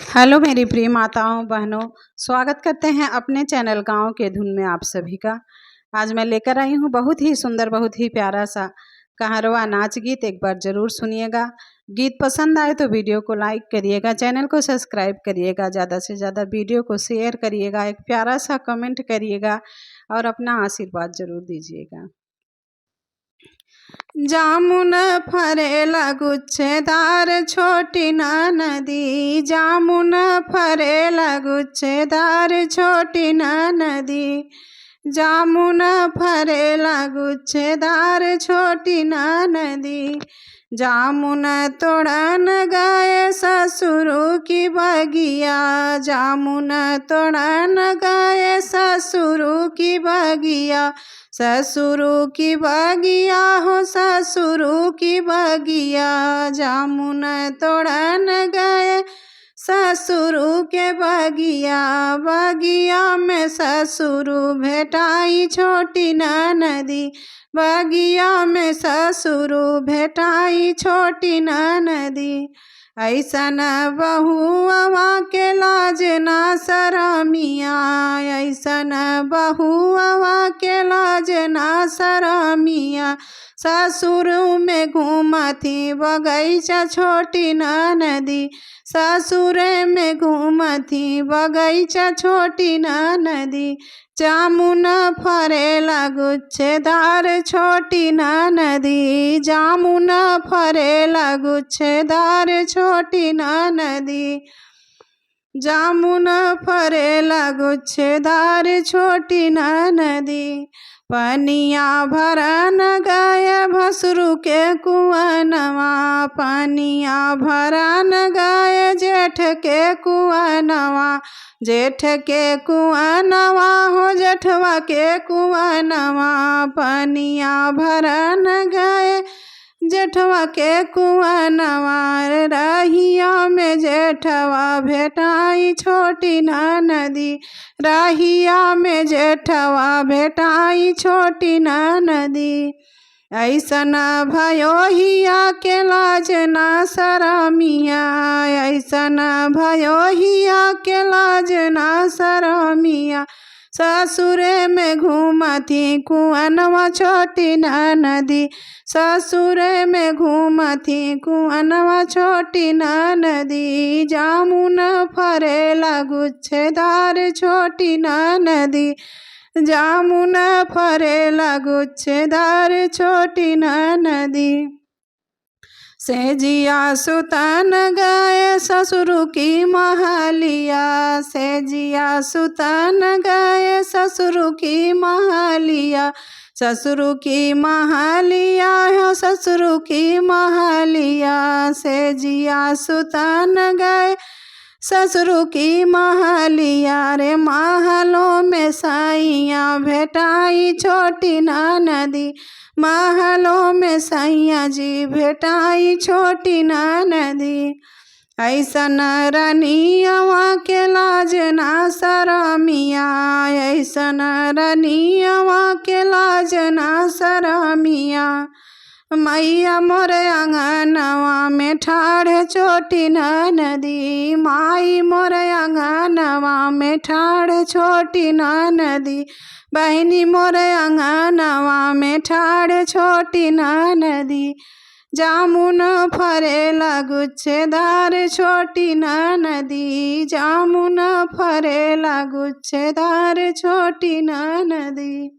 Hello मेरी प्रिय माताओं बहनों, स्वागत करते हैं अपने चैनल गाँव के धुन में आप सभी का। आज मैं लेकर आई हूँ बहुत ही सुंदर, बहुत ही प्यारा सा कहारवा नाच गीत। एक बार ज़रूर सुनिएगा। गीत पसंद आए तो वीडियो को लाइक करिएगा, चैनल को सब्सक्राइब करिएगा, ज़्यादा से ज़्यादा वीडियो को शेयर करिएगा, एक प्यारा सा कमेंट करिएगा और अपना आशीर्वाद ज़रूर दीजिएगा। जामुन फरेला गुच्छेदार छोटी ना नदी, जामुन फरेला गुच्छेदार छोटी ना नदी, जामुन फरेला गुच्छेदार छोटी ना नदी, जामुन तोड़न गए ससुरु की बगिया, जामुन तोड़न गए ससुरु की बगिया, ससुरु की बगिया हो ससुरु की बगिया, जामुन तोड़न गए ससुरु के बगिया, बगिया में ससुरु भेटाई छोटी ना नदी, बगिया में ससुरु भेटाई छोटी ना नदी, ऐसन बहुआ के लाज ना शरमिया, ऐसन बहुआ के लाज ना शरमिया, ससुर में घूमती बगीचा छोटी ना नदी, ससुर में घूमती बगीचा छोटी ना नदी, जामुन फरेला गुच्छेदार छोटी ना नदी, जामुन फरेला गुच्छेदार छोटी ना नदी, जामुन फरेला गुच्छेदार छोटी ना नदी, पनिया भरन गए भसुरु के कुआनवा, पनिया भरन गए जेठ के कुआनवा, जेठ के कुआनवा हो जेठवा के कुआनवा, पनिया भरन गए जेठवा के कुआनवा, रहिया में जेठवा भेटाई छोटी ना नदी, रहिया में जेठवा भेटाई छोटी ना नदी, ऐसन भयो हिया के लाज ना शरमिया, ऐसन भयो हिया के लाज ना शरमिया, ससुर में घूमती कुआनवा छोटी ना नदी, ससुर में घूमती कुआनवा छोटी ना नदी, जामुन फरेला गुच्छेदार छोटी ना नदी, जामुन फरेला गुच्छेदार छोटी ना नदी, सेजिया सुतन गए ससुरु की महलिया, सेजिया सुतन गए ससुरु की महलिया, ससुरु की महलिया हो ससुरु की महलिया, सेजिया सुतन गए ससुरु की महलिया, रे महलों में सैया भेटाई छोटी ना नदी, महलों में सैया जी भेटाई छोटी ना नदी, ऐसन रनियवा के लाज ना शरमिया, ऐसन रनियवा के लाज ना शरमिया, मैया मोर अंगनवा में ठाढ़ छोटी ना नदी, माई मोर अंगनवा में ठाढ़ छोटी ना नदी, बहनी मोर अंगनवा में ठाढ़ छोटी ना नदी, जामुन फरेला गुच्छेदार छोटी ना नदी, जामुन फरेला गुच्छेदार छोटी ना नदी।